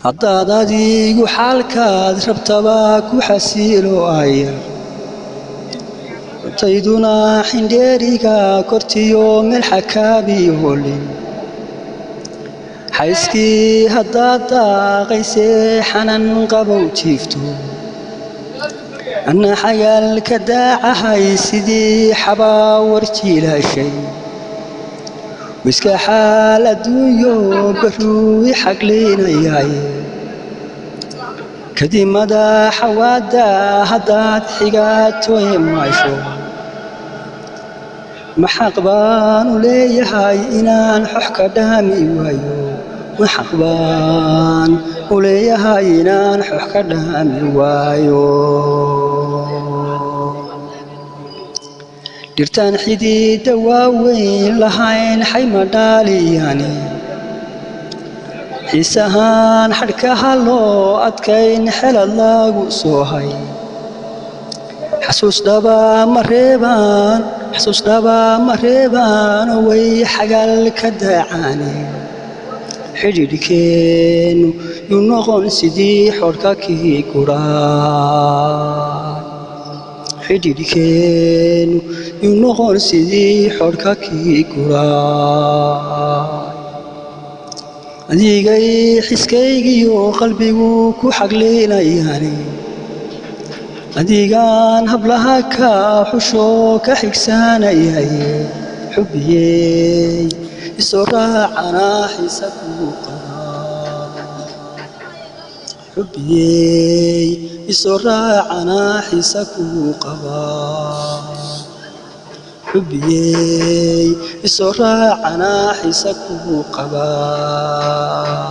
haddaadadigu xaalkaad rabtabaa ku xasiilo aya tayduna xindheeriga kortiyo meel xakaabiyoolin xayskii haddaad daaqaysee xanan qabow jiifto anna xagaalka daacahay sidii xabaa warjiilaashay wiska xaal adduunyo baruuwi xaglinayaaye kadib madaxa waada haddaad xigaato maasho maxaq baan u leeyahay inaan xox ka dhaami waayo maxaq baan u leeyahay inaan xox ka dhaami waayo dhirtaan xididda waaweyn lahayn xayma dhaaliyani xiisahaan xadhkaha loo adkayn xelad lagu soo hay xasuus dhaba ma reebaan way xagal ka daacani xidhiidhkeennu yuu noqon sidii xodhka kii guraa xidhiidhkeennu yuu noqon sidii xodhka kii guraa adigay xiskaygiyo qalbigu ku xaglinayani adigaan hablaha ka xusho ka xigsanayay xubbiyey isoo raacana xiisa kuu qabaa xubbiyey isoo raacana xiisa kuu qabaa xubbiyey isoo raacana xiisa kuu qabaa